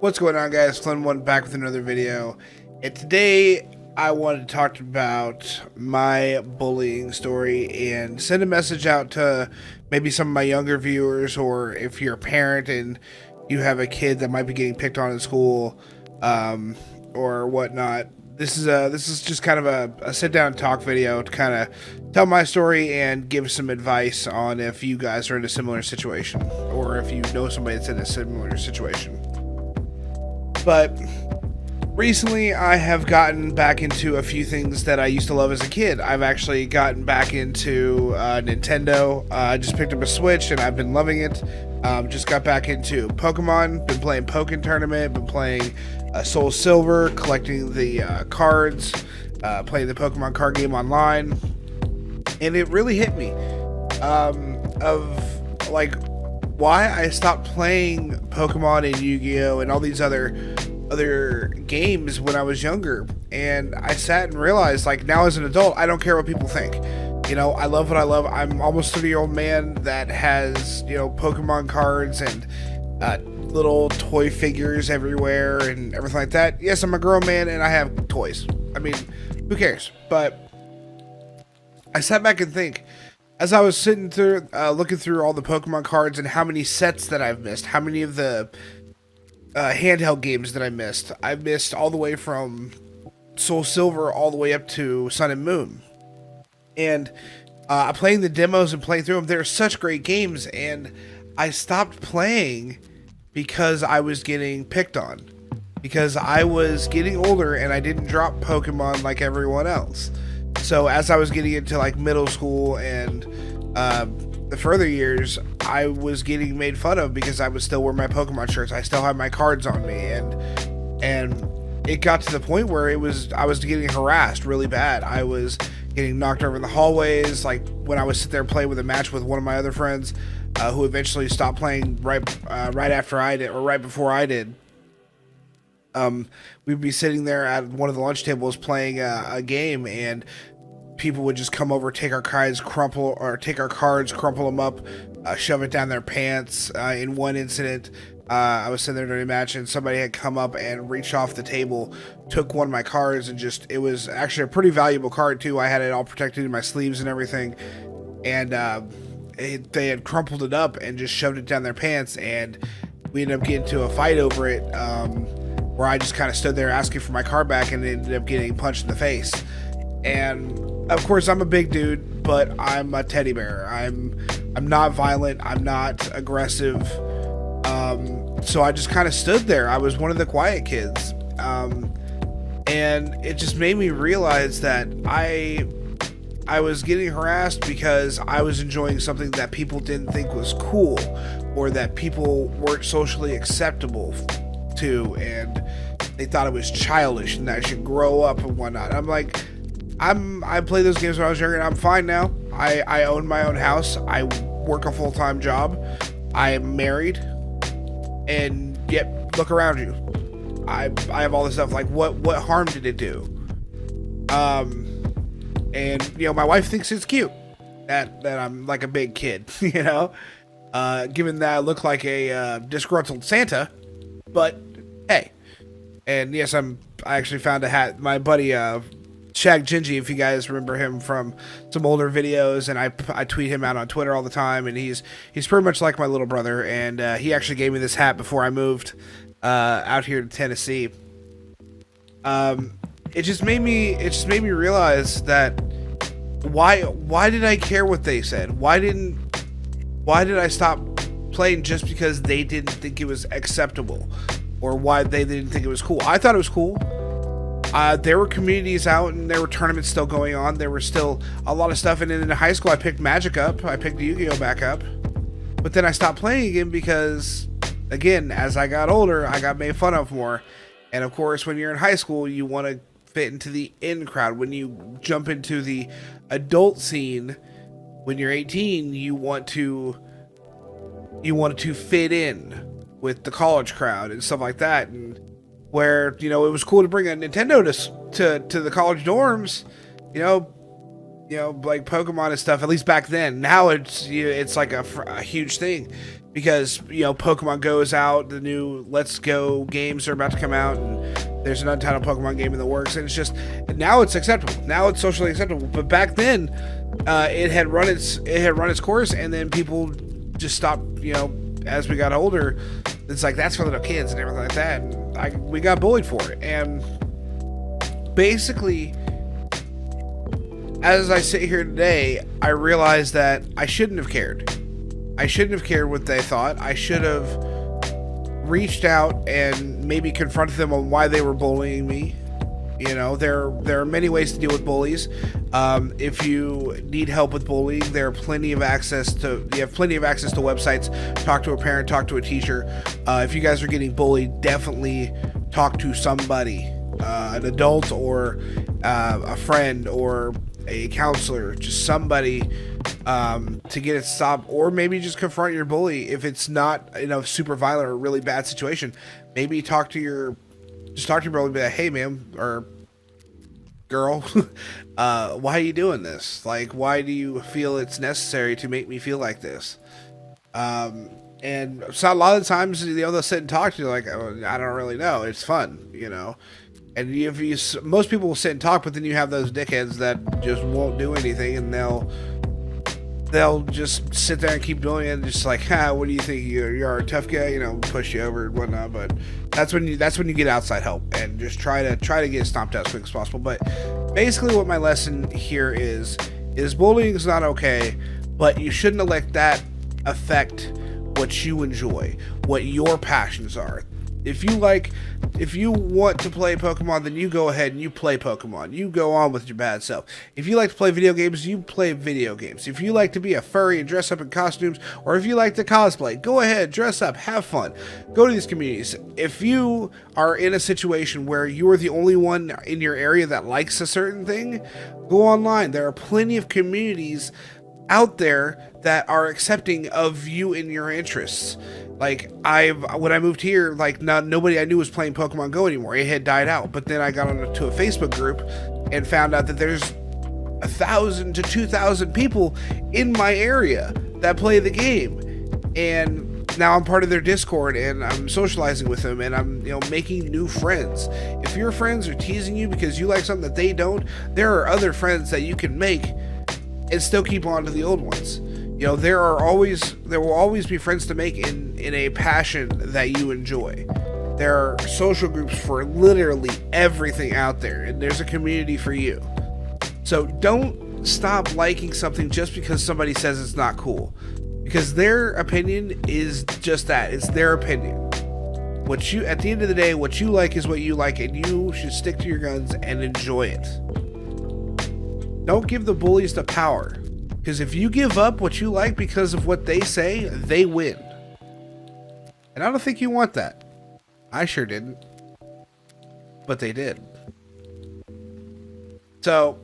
What's going on, guys? Flynn back with another video, and today I wanted to talk about my bullying story and send a message out to maybe some of my younger viewers, or if you're a parent and you have a kid that might be getting picked on in school, or whatnot. This is just kind of a sit down and talk video to kind of tell my story and give some advice on if you guys are in a similar situation, or if you know somebody that's in a similar situation. But recently I have gotten back into a few things that I used to love as a kid. I've actually gotten back into Nintendo. I just picked up a Switch and I've been loving it. Just got back into Pokemon, been playing Pokken Tournament, been playing Soul Silver, collecting the cards, playing the Pokemon card game online. And it really hit me of like why I stopped playing Pokemon and Yu-Gi-Oh! And all these other games when I was younger. And I sat and realized, like, now as an adult, I don't care what people think. You know, I love what I love. I'm almost 30-year-old man that has, you know, Pokemon cards and little toy figures everywhere and everything like that. Yes, I'm a grown man and I have toys. I mean, who cares? But I sat back and think, as I was sitting through, looking through all the Pokemon cards and how many sets that I've missed, how many of the handheld games that I missed. I missed all the way from Soul Silver all the way up to Sun and Moon. And playing the demos and playing through them, they're such great games, and I stopped playing because I was getting picked on. Because I was getting older and I didn't drop Pokemon like everyone else. So as I was getting into like middle school and the further years, I was getting made fun of because I would still wear my Pokemon shirts. I still had my cards on me, and it got to the point where I was getting harassed really bad. I was getting knocked over in the hallways. Like when I would sit there and play with a match with one of my other friends, who eventually stopped playing right after I did, or right before I did. We'd be sitting there at one of the lunch tables playing a game, and people would just come over, take our cards, crumple them up, shove it down their pants. In one incident, I was sitting there during a match, and somebody had come up and reached off the table, took one of my cards, and it was actually a pretty valuable card too. I had it all protected in my sleeves and everything, and they had crumpled it up and just shoved it down their pants, and we ended up getting into a fight over it, where I just kind of stood there asking for my card back and ended up getting punched in the face. And of course, I'm a big dude, but I'm a teddy bear. I'm not violent. I'm not aggressive. So I just kind of stood there. I was one of the quiet kids. And it just made me realize that I was getting harassed because I was enjoying something that people didn't think was cool, or that people weren't socially acceptable to, and they thought it was childish and that I should grow up and whatnot. I'm like, I played those games when I was younger, and I'm fine now. I own my own house. I work a full-time job. I am married, and yet look around you. I have all this stuff. Like, what harm did it do? And you know, my wife thinks it's cute that I'm like a big kid, you know, given that I look like a disgruntled Santa. But hey, and yes, I actually found a hat. My buddy Shag Gingy, if you guys remember him from some older videos, and I tweet him out on Twitter all the time, and he's pretty much like my little brother, and he actually gave me this hat before I moved out here to Tennessee. It just made me realize that why did I care what they said? Why did I stop playing just because they didn't think it was acceptable, or why they didn't think it was cool? I thought it was cool. There were communities out, and there were tournaments still going on. There was still a lot of stuff. And then in high school, I picked Magic up. I picked Yu-Gi-Oh! Back up. But then I stopped playing again because, again, as I got older, I got made fun of more. And of course, when you're in high school, you want to fit into the in crowd. When you jump into the adult scene, when you're 18, you want to fit in with the college crowd and stuff like that. And where, you know, it was cool to bring a Nintendo to the college dorms, you know, like Pokemon and stuff, at least back then. Now it's like a huge thing because, Pokemon Go is out, the new Let's Go games are about to come out, and there's an untitled Pokemon game in the works, and it's just, now it's acceptable. Now it's socially acceptable. But back then, it had run its course, and then people just stopped, as we got older, it's like, that's for little kids and everything like that. And we got bullied for it. And basically, as I sit here today, I realize that I shouldn't have cared. I shouldn't have cared what they thought. I should have reached out and maybe confronted them on why they were bullying me. There are many ways to deal with bullies. If you need help with bullying, you have plenty of access to websites. Talk to a parent, talk to a teacher. If you guys are getting bullied, definitely talk to somebody, an adult or a friend or a counselor, just somebody to get it stopped, or maybe just confront your bully if it's not super violent or really bad situation. Maybe talk to your brother and be like, hey man or girl, why are you doing this? Like, why do you feel it's necessary to make me feel like this? And so a lot of the times they'll sit and talk to you like, oh, I don't really know, it's fun, and most people will sit and talk, but then you have those dickheads that just won't do anything, and they'll just sit there and keep doing it, just like, what do you think, you're a tough guy, push you over and whatnot. But that's when you get outside help and just try to get it stomped out as quick as possible. But basically what my lesson here is bullying is not okay, but you shouldn't let that affect what you enjoy, what your passions are. If you want to play Pokemon, then you go ahead and you play Pokemon. You go on with your bad self. If you like to play video games, you play video games. If you like to be a furry and dress up in costumes, or if you like to cosplay, go ahead, dress up, have fun. Go to these communities. If you are in a situation where you are the only one in your area that likes a certain thing, go online. There are plenty of communities out there that are accepting of you and your interests. Like, when I moved here, like, nobody I knew was playing Pokemon Go anymore. It had died out. But then I got onto a Facebook group and found out that there's 1,000 to 2,000 people in my area that play the game. And now I'm part of their Discord, and I'm socializing with them, and I'm, making new friends. If your friends are teasing you because you like something that they don't, there are other friends that you can make and still keep on to the old ones. There will always be friends to make in a passion that you enjoy. There are social groups for literally everything out there, and there's a community for you. So don't stop liking something just because somebody says it's not cool, because their opinion is just that. It's their opinion. At the end of the day, what you like is what you like, and you should stick to your guns and enjoy it. Don't give the bullies the power. Because if you give up what you like because of what they say, they win. And I don't think you want that. I sure didn't. But they did. So,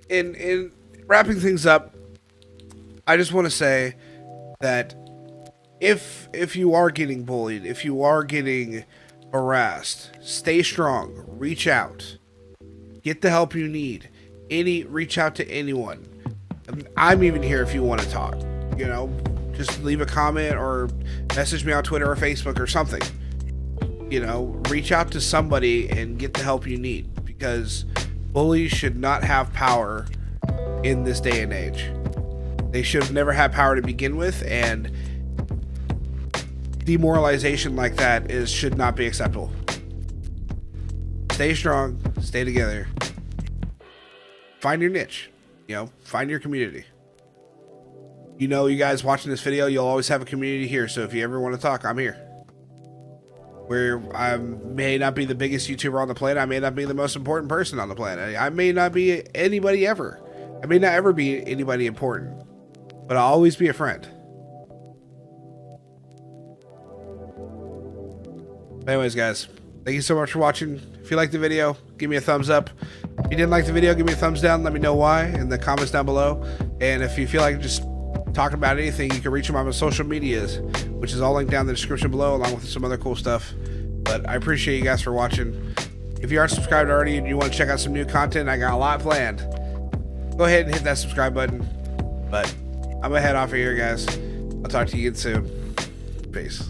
in wrapping things up, I just want to say that if you are getting bullied, if you are getting harassed, stay strong. Reach out. Get the help you need. Reach out to anyone. I'm even here if you want to talk. Just leave a comment or message me on Twitter or Facebook or something. Reach out to somebody and get the help you need, because bullies should not have power in this day and age. They should have never had power to begin with, and demoralization like that should not be acceptable. Stay strong, stay together, find your niche. Find your community. You guys watching this video, you'll always have a community here. So if you ever want to talk, I'm here. Where I may not be the biggest YouTuber on the planet. I may not be the most important person on the planet. I may not be anybody ever. I may not ever be anybody important. But I'll always be a friend. Anyways, guys, thank you so much for watching. If you liked the video, give me a thumbs up. If you didn't like the video, give me a thumbs down. Let me know why in the comments down below. And if you feel like just talking about anything, you can reach them on my social medias, which is all linked down in the description below, along with some other cool stuff. But I appreciate you guys for watching. If you aren't subscribed already and you want to check out some new content, I got a lot planned. go ahead and hit that subscribe button. But I'm gonna head off of here, guys. I'll talk to you again soon. Peace.